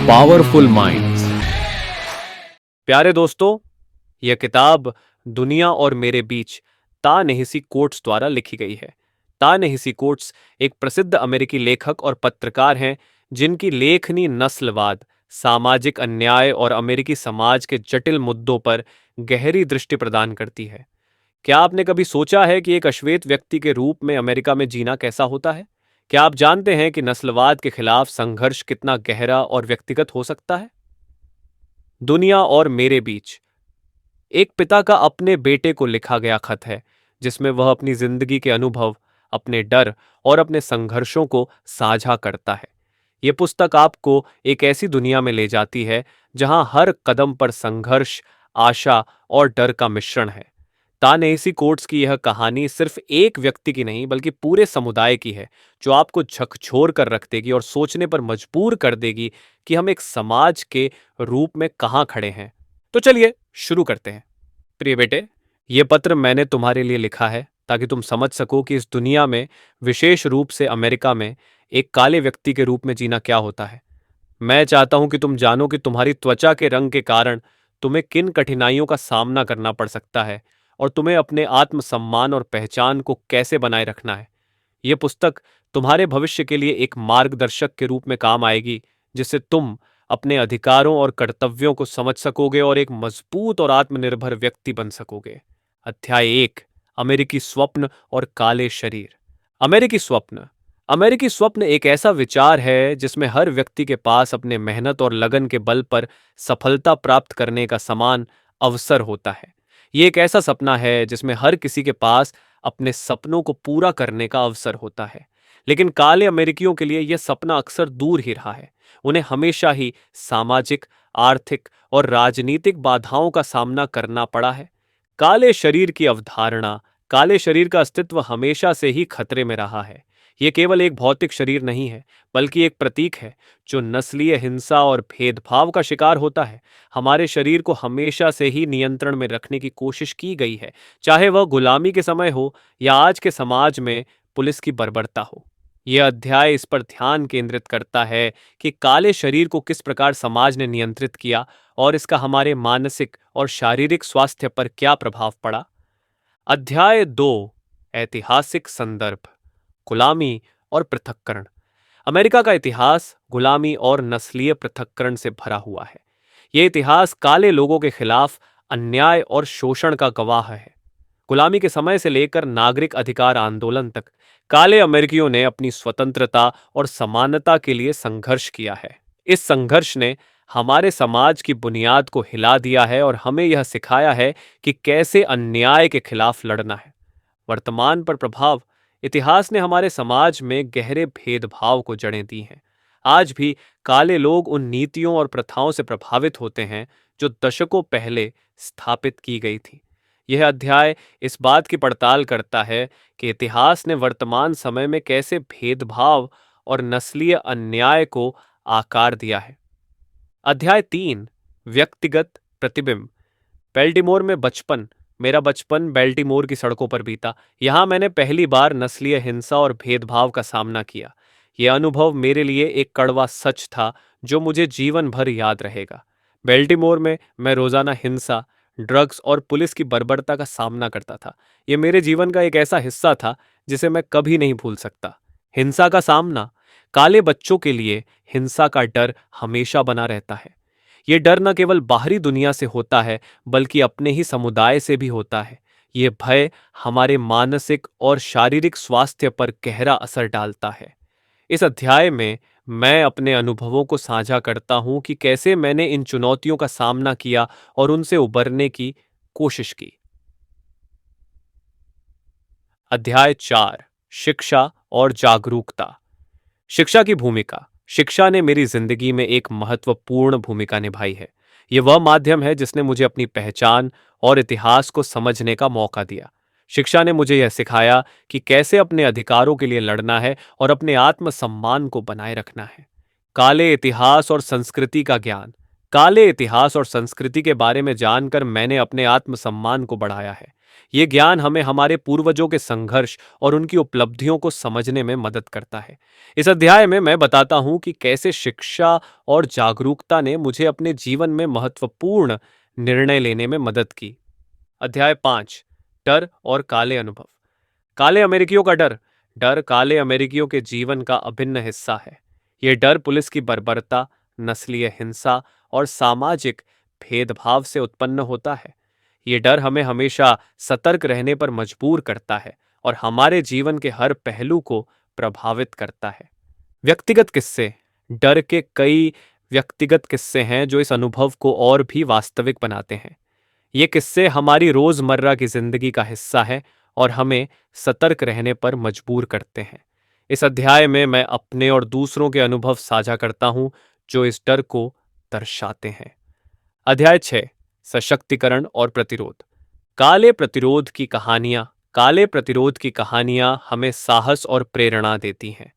Powerful minds. प्यारे दोस्तों, यह किताब दुनिया और मेरे बीच ता-नेहिसी कोट्स द्वारा लिखी गई है। ता-नेहिसी कोट्स एक प्रसिद्ध अमेरिकी लेखक और पत्रकार हैं जिनकी लेखनी नस्लवाद, सामाजिक अन्याय और अमेरिकी समाज के जटिल मुद्दों पर गहरी दृष्टि प्रदान करती है। क्या आपने कभी सोचा है कि एक अश्वेत व्यक्ति के रूप में अमेरिका में जीना कैसा होता है? क्या आप जानते हैं कि नस्लवाद के खिलाफ संघर्ष कितना गहरा और व्यक्तिगत हो सकता है? दुनिया और मेरे बीच एक पिता का अपने बेटे को लिखा गया खत है जिसमें वह अपनी जिंदगी के अनुभव, अपने डर और अपने संघर्षों को साझा करता है। यह पुस्तक आपको एक ऐसी दुनिया में ले जाती है जहां हर कदम पर संघर्ष, आशा और डर का मिश्रण है। ता-नेहिसी कोट्स की यह कहानी सिर्फ एक व्यक्ति की नहीं बल्कि पूरे समुदाय की है, जो आपको झकझोर कर रख देगी और सोचने पर मजबूर कर देगी कि हम एक समाज के रूप में कहां खड़े हैं। तो चलिए शुरू करते हैं। प्रिय बेटे, ये पत्र मैंने तुम्हारे लिए लिखा है ताकि तुम समझ सको कि इस दुनिया में, विशेष रूप से अमेरिका में, एक काले व्यक्ति के रूप में जीना क्या होता है। मैं चाहता हूं कि तुम जानो कि तुम्हारी त्वचा के रंग के कारण तुम्हें किन कठिनाइयों का सामना करना पड़ सकता है और तुम्हें अपने आत्मसम्मान और पहचान को कैसे बनाए रखना है। यह पुस्तक तुम्हारे भविष्य के लिए एक मार्गदर्शक के रूप में काम आएगी, जिससे तुम अपने अधिकारों और कर्तव्यों को समझ सकोगे और एक मजबूत और आत्मनिर्भर व्यक्ति बन सकोगे। अध्याय 1, अमेरिकी स्वप्न और काले शरीर। अमेरिकी स्वप्न। अमेरिकी स्वप्न एक ऐसा विचार है जिसमें हर व्यक्ति के पास अपने मेहनत और लगन के बल पर सफलता प्राप्त करने का समान अवसर होता है। ये एक ऐसा सपना है जिसमें हर किसी के पास अपने सपनों को पूरा करने का अवसर होता है। लेकिन काले अमेरिकियों के लिए यह सपना अक्सर दूर ही रहा है। उन्हें हमेशा ही सामाजिक, आर्थिक और राजनीतिक बाधाओं का सामना करना पड़ा है। काले शरीर की अवधारणा, काले शरीर का अस्तित्व हमेशा से ही खतरे में रहा है। यह केवल एक भौतिक शरीर नहीं है, बल्कि एक प्रतीक है जो नस्लीय हिंसा और भेदभाव का शिकार होता है। हमारे शरीर को हमेशा से ही नियंत्रण में रखने की कोशिश की गई है, चाहे वह गुलामी के समय हो या आज के समाज में पुलिस की बर्बरता हो। यह अध्याय इस पर ध्यान केंद्रित करता है कि काले शरीर को किस प्रकार समाज ने नियंत्रित किया और इसका हमारे मानसिक और शारीरिक स्वास्थ्य पर क्या प्रभाव पड़ा। अध्याय 2, ऐतिहासिक संदर्भ, गुलामी और पृथक्करण। अमेरिका का इतिहास गुलामी और नस्लीय पृथक्करण से भरा हुआ है। यह इतिहास काले लोगों के खिलाफ अन्याय और शोषण का गवाह है। गुलामी के समय से लेकर नागरिक अधिकार आंदोलन तक काले अमेरिकियों ने अपनी स्वतंत्रता और समानता के लिए संघर्ष किया है। इस संघर्ष ने हमारे समाज की बुनियाद को हिला दिया है और हमें यह सिखाया है कि कैसे अन्याय के खिलाफ लड़ना है। वर्तमान पर प्रभाव। इतिहास ने हमारे समाज में गहरे भेदभाव को जड़ें दी हैं। आज भी काले लोग उन नीतियों और प्रथाओं से प्रभावित होते हैं जो दशकों पहले स्थापित की गई थी। यह अध्याय इस बात की पड़ताल करता है कि इतिहास ने वर्तमान समय में कैसे भेदभाव और नस्लीय अन्याय को आकार दिया है। अध्याय 3, व्यक्तिगत प्रतिबिंब। बेल्टिमोर में बचपन। मेरा बचपन बेल्टिमोर की सड़कों पर बीता। यहाँ मैंने पहली बार नस्लीय हिंसा और भेदभाव का सामना किया। यह अनुभव मेरे लिए एक कड़वा सच था जो मुझे जीवन भर याद रहेगा। बेल्टिमोर में मैं रोजाना हिंसा, ड्रग्स और पुलिस की बर्बरता का सामना करता था। यह मेरे जीवन का एक ऐसा हिस्सा था जिसे मैं कभी नहीं भूल सकता। हिंसा का सामना। काले बच्चों के लिए हिंसा का डर हमेशा बना रहता है। यह डर न केवल बाहरी दुनिया से होता है, बल्कि अपने ही समुदाय से भी होता है। यह भय हमारे मानसिक और शारीरिक स्वास्थ्य पर गहरा असर डालता है। इस अध्याय में मैं अपने अनुभवों को साझा करता हूं कि कैसे मैंने इन चुनौतियों का सामना किया और उनसे उबरने की कोशिश की। अध्याय 4, शिक्षा और जागरूकता। शिक्षा की भूमिका। शिक्षा ने मेरी जिंदगी में एक महत्वपूर्ण भूमिका निभाई है। यह वह माध्यम है जिसने मुझे अपनी पहचान और इतिहास को समझने का मौका दिया। शिक्षा ने मुझे यह सिखाया कि कैसे अपने अधिकारों के लिए लड़ना है और अपने आत्मसम्मान को बनाए रखना है। काले इतिहास और संस्कृति का ज्ञान। काले इतिहास और संस्कृति के बारे में जानकर मैंने अपने आत्मसम्मान को बढ़ाया है। ये ज्ञान हमें हमारे पूर्वजों के संघर्ष और उनकी उपलब्धियों को समझने में मदद करता है। इस अध्याय में मैं बताता हूं कि कैसे शिक्षा और जागरूकता ने मुझे अपने जीवन में महत्वपूर्ण निर्णय लेने में मदद की। अध्याय 5, डर और काले अनुभव। काले अमेरिकियों का डर। डर काले अमेरिकियों के जीवन का अभिन्न हिस्सा है। ये डर पुलिस की बर्बरता, नस्लीय हिंसा और सामाजिक भेदभाव से उत्पन्न होता है। ये डर हमें हमेशा सतर्क रहने पर मजबूर करता है और हमारे जीवन के हर पहलू को प्रभावित करता है। व्यक्तिगत किस्से। डर के कई व्यक्तिगत किस्से हैं जो इस अनुभव को और भी वास्तविक बनाते हैं। ये किस्से हमारी रोजमर्रा की जिंदगी का हिस्सा है और हमें सतर्क रहने पर मजबूर करते हैं। इस अध्याय में मैं अपने और दूसरों के अनुभव साझा करता हूं जो इस डर को दर्शाते हैं। अध्याय 6, सशक्तिकरण और प्रतिरोध। काले प्रतिरोध की कहानियां हमें साहस और प्रेरणा देती हैं।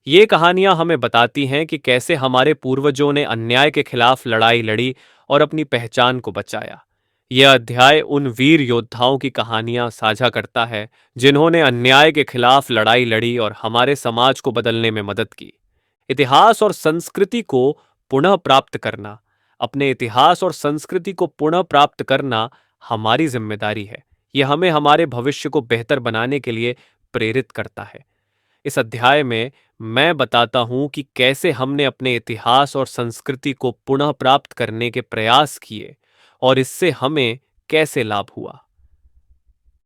ये कहानियां हमें बताती हैं कि कैसे हमारे पूर्वजों ने अन्याय के खिलाफ लड़ाई लड़ी और अपनी पहचान को बचाया। यह अध्याय उन वीर योद्धाओं की कहानियां साझा करता है जिन्होंने अन्याय के खिलाफ लड़ाई लड़ी और हमारे समाज को बदलने में मदद की। इतिहास और संस्कृति को पुनः प्राप्त करना। अपने इतिहास और संस्कृति को पुनः प्राप्त करना हमारी जिम्मेदारी है। यह हमें हमारे भविष्य को बेहतर बनाने के लिए प्रेरित करता है। इस अध्याय में मैं बताता हूं कि कैसे हमने अपने इतिहास और संस्कृति को पुनः प्राप्त करने के प्रयास किए और इससे हमें कैसे लाभ हुआ।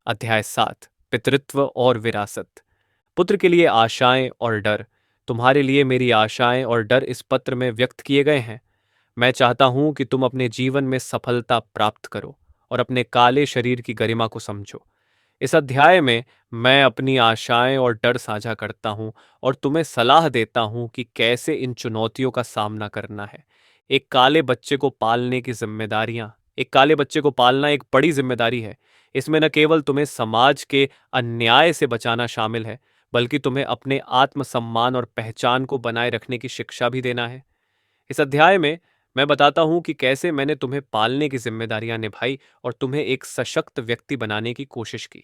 अध्याय 7, पितृत्व और विरासत। पुत्र के लिए आशाएं और डर। तुम्हारे लिए मेरी आशाएं और डर इस पत्र में व्यक्त किए गए हैं। मैं चाहता हूं कि तुम अपने जीवन में सफलता प्राप्त करो और अपने काले शरीर की गरिमा को समझो। इस अध्याय में मैं अपनी आशाएं और डर साझा करता हूं और तुम्हें सलाह देता हूं कि कैसे इन चुनौतियों का सामना करना है। एक काले बच्चे को पालने की जिम्मेदारियां एक काले बच्चे को पालना एक बड़ी जिम्मेदारी है। इसमें न केवल तुम्हें समाज के अन्याय से बचाना शामिल है, बल्कि तुम्हें अपने आत्मसम्मान और पहचान को बनाए रखने की शिक्षा भी देना है। इस अध्याय में मैं बताता हूं कि कैसे मैंने तुम्हें पालने की जिम्मेदारियां निभाई और तुम्हें एक सशक्त व्यक्ति बनाने की कोशिश की।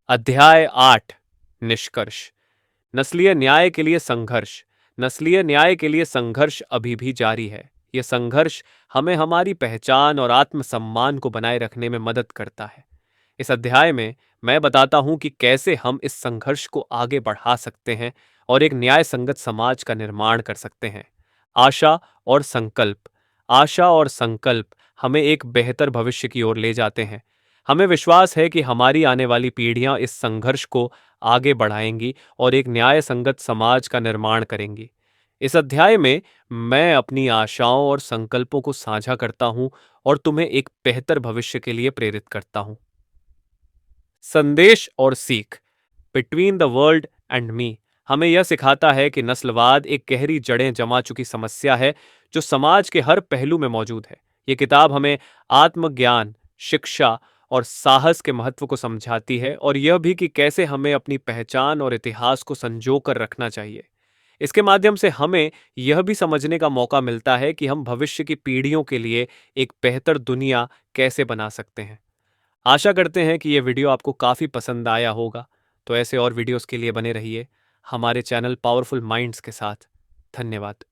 अध्याय 8, निष्कर्ष। नस्लीय न्याय के लिए संघर्ष। नस्लीय न्याय के लिए संघर्ष अभी भी जारी है। यह संघर्ष हमें हमारी पहचान और आत्मसम्मान को बनाए रखने में मदद करता है। इस अध्याय में मैं बताता हूं कि कैसे हम इस संघर्ष को आगे बढ़ा सकते हैं और एक न्याय संगत समाज का निर्माण कर सकते हैं। आशा और संकल्प। आशा और संकल्प हमें एक बेहतर भविष्य की ओर ले जाते हैं। हमें विश्वास है कि हमारी आने वाली पीढ़ियां इस संघर्ष को आगे बढ़ाएंगी और एक न्याय संगत समाज का निर्माण करेंगी। इस अध्याय में मैं अपनी आशाओं और संकल्पों को साझा करता हूं और तुम्हें एक बेहतर भविष्य के लिए प्रेरित करता हूं। संदेश और सीख। Between the world and me हमें यह सिखाता है कि नस्लवाद एक गहरी जड़ें जमा चुकी समस्या है जो समाज के हर पहलू में मौजूद है। ये किताब हमें आत्मज्ञान, शिक्षा और साहस के महत्व को समझाती है और यह भी कि कैसे हमें अपनी पहचान और इतिहास को संजो कर रखना चाहिए। इसके माध्यम से हमें यह भी समझने का मौका मिलता है कि हम भविष्य की पीढ़ियों के लिए एक बेहतर दुनिया कैसे बना सकते हैं। आशा करते हैं कि यह वीडियो आपको काफ़ी पसंद आया होगा। तो ऐसे और वीडियोस के लिए बने रहिए हमारे चैनल पावरफुल माइंड्स के साथ। धन्यवाद।